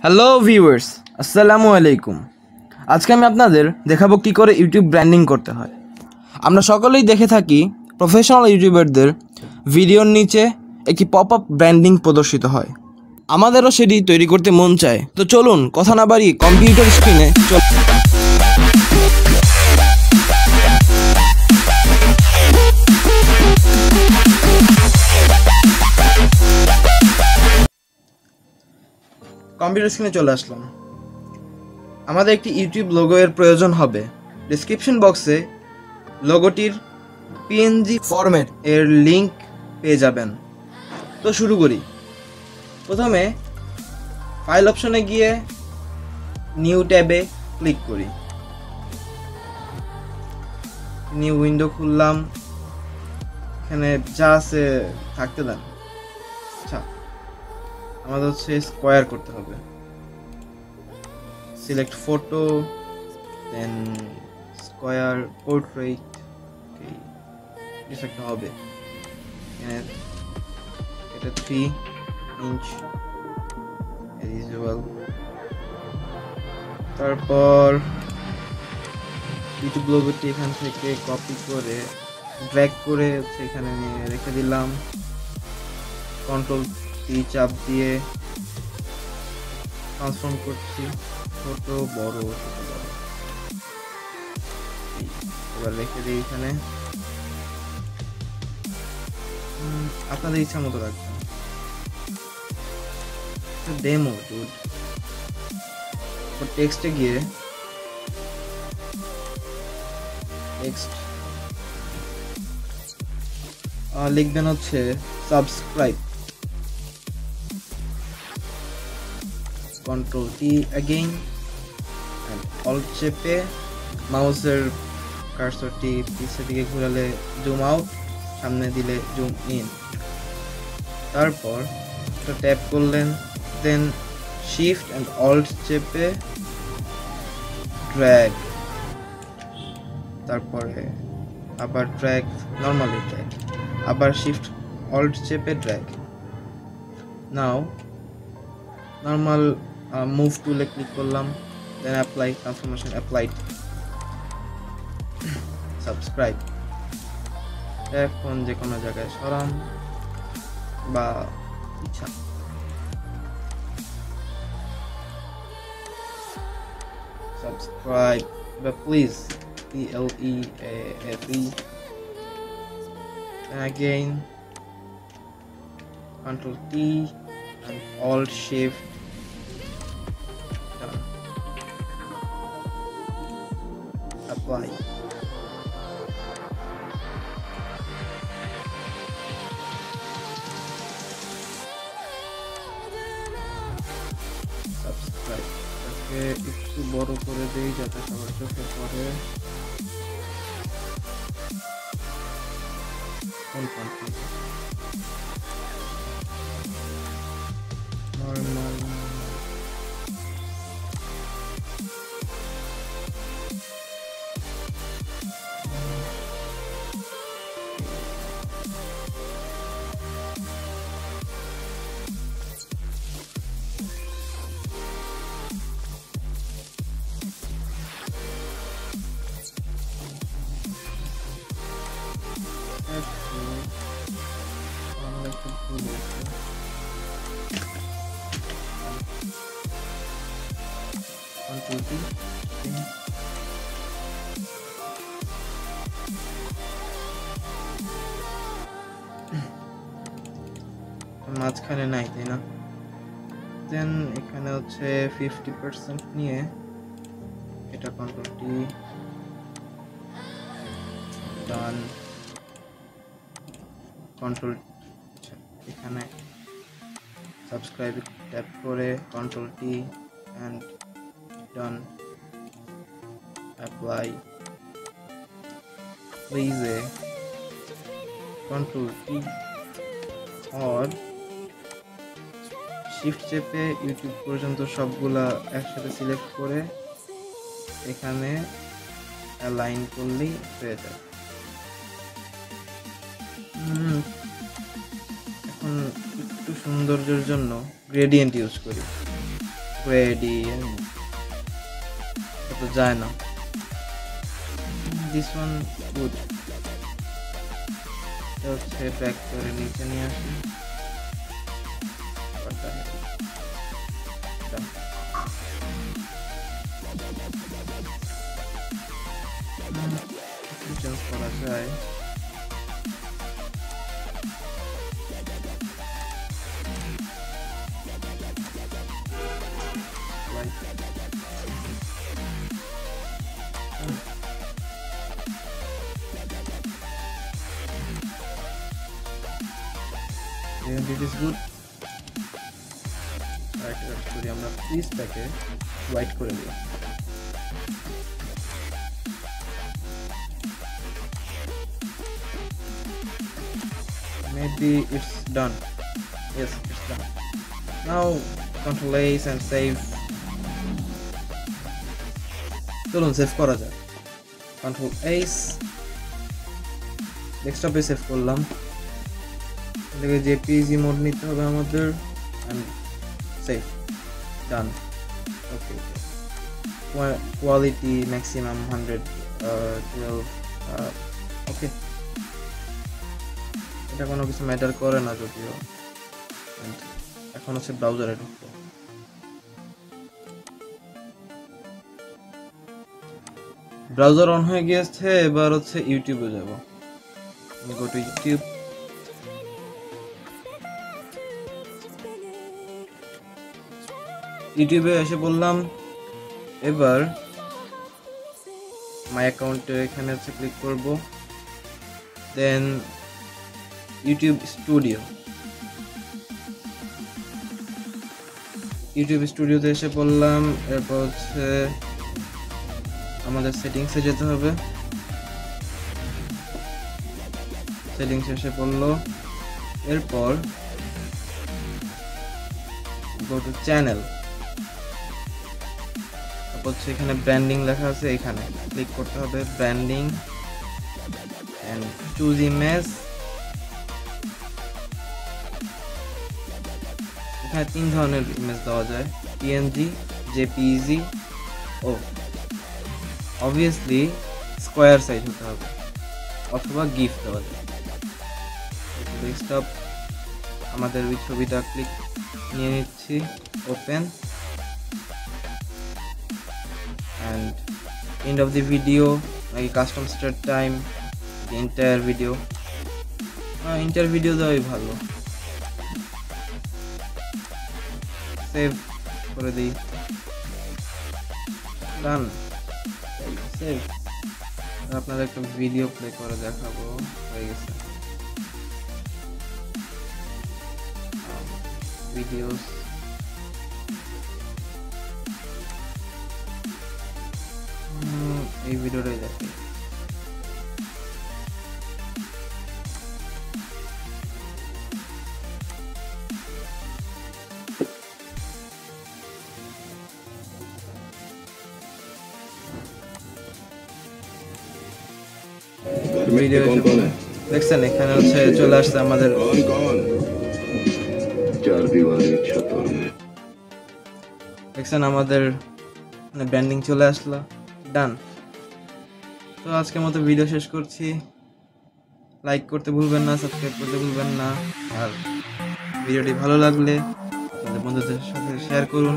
Hello viewers, আসসালামু আলাইকুম। আজকে আমি আপনাদের দেখাবো কী করে ইউটিউব ব্র্যান্ডিং করতে হয়। আমরা সকলেই দেখে থাকি প্রফেশনাল ইউটিউবারদের ভিডিওর নিচে একটি পপ আপ ব্র্যান্ডিং প্রদর্শিত হয়। আমাদেরও সেটি তৈরি করতে মন চায়। তো চলুন কথা না বাড়িয়ে কম্পিউটার স্ক্রিনে কম্পিউটার স্ক্রিনে চলে আসলাম। আমাদের একটি ইউটিউব লোগো এর প্রয়োজন হবে। ডেসক্রিপশন বক্সে লোগোটির পিএনজি ফরম্যাট এর লিংক পেয়ে যাবেন। তো শুরু করি। প্রথমে ফাইল অপশনে গিয়ে নিউ ট্যাবে ক্লিক করি। নিউ উইন্ডো খুললাম। এখানে যা আছে থাকতে দেন। আচ্ছা, আমাদের হচ্ছে স্কোয়ার করতে হবে। সিলেক্ট ফটো, দেন স্কোয়ার পোর্ট্রেট, কিছু একটা হবে। এটা 3 ইঞ্চ ভিজুয়াল। তারপর ইউটিউব লোগোটি এখান থেকে কপি করে ড্র্যাগ করে এখানে নিয়ে রেখে দিলাম। কন্ট্রোল টি চাপ দিয়ে ট্রান্সফর্ম করছি, ছোট বড় ছোট বড়। এবার রেখে দিই এখানে। আপনাদের ইচ্ছা মতো রাখবেন। Demo dude. টেক্সটে গিয়ে টেক্সট লিখবেন হচ্ছে subscribe. Control T again and alt চেপে মাউসের কার্সরটি পিছের দিকে ঘোরালে জুম আউট, সামনে দিলে জুম ইন। তারপর এটা ট্যাপ করলেন, দেন শিফট এন্ড অল্ট চেপে ড্র্যাগ, তারপরে আবার ড্র্যাগ, নরমালি ড্র্যাগ, আবার শিফট অল্ট চেপে ড্র্যাগ। নাও নরমাল মুভ টুলে ক্লিক করলাম, then apply, transformation applied. Subscribe এখন যে কোনো জায়গায় সরান বা ইচ্ছা। সাবস্ক্রাইব বা please, PLEASE, and again Ctrl T and Alt Shift, done. Apply. Subscribe. এটাকে একটু বড় করে দেই যাতে সবার চোখে পড়ে। নরমাল মাঝখানে নাই, তাই না? দেন এখানে হচ্ছে 50% নিয়ে এটা কন্ট্রোল টি, ডান, কন্ট্রোল এখানে সাবস্ক্রাইব ট্যাপ করে control T and done, apply. Please control T और শিফট চেপে ইউটিউব পর্যন্ত সবগুলা একসাথে সিলেক্ট করে এখানে অ্যালাইন করলেই হয়ে যায়। এখন একটু সৌন্দর্যের জন্য গ্রেডিয়েন্ট ইউজ করি। ready তো যায় না this one good হচ্ছে ব্যাক করে নিচে নিয়ে আসি চেঞ্জ করা যায় This is good. Right, করি আমরা পিসটাকে হোয়াইট করে দিই maybe it's done. Yes, it's done. Now control A and save. চলুন সেভ করা যাক control A ডেস্কটপে সেভ করলাম এটাকে jpeg মোড নিতে হবে আমাদের and save done okay quality maximum 112 okay এটা কোনো কিছু ম্যাটার করে না যদিও এখন হচ্ছে ব্রাউজারে ঢুকবো ব্রাউজার অন হয়ে গিয়েছে এবার হচ্ছে ইউটিউবে যাব গো টু ইউটিউব ইউটিউবে এসে বললাম এবার মাই অ্যাকাউন্টে এখানে হচ্ছে ক্লিক করব দেন ইউটিউব স্টুডিওতে এসে বললাম এরপর হচ্ছে আমাদের সেটিংসে যেতে হবে সেটিংস এসে পড়লো এরপর গো টু চ্যানেল হচ্ছে এখানে ব্র্যান্ডিং লেখা আছে এখানে ক্লিক করতে হবে ব্র্যান্ডিং এন্ড চুজ ইমেজ এখানে তিন ধরনের ইমেজ দেওয়া যায় পিএনজি জেপিইজি ও obviously স্কয়ার সাইজ হতে হবে অথবা গিফ দেওয়া যায় ডেস্কটপ আমাদের ওই ছবিটা ক্লিক নিয়ে নিচ্ছি open and end of the video like custom start time the entire video দেওয়াই ভালো সেভ করে দিই ডান সেভ আপনাদের একটা ভিডিও প্লে করে দেখাবো হয়ে গেছে ভিডিওস এই ভিডিওটাই দেখি ভিডিও দেখছেন এখানে হচ্ছে চলে আসছে আমাদের দেখছেন আমাদের ব্র্যান্ডিং চলে আসলো ডান তো আজকের মতো ভিডিও শেষ করছি লাইক করতে ভুলবেন না সাবস্ক্রাইব করতে ভুলবেন না আর ভিডিওটি ভালো লাগলে আপনাদের বন্ধুদের সাথে শেয়ার করুন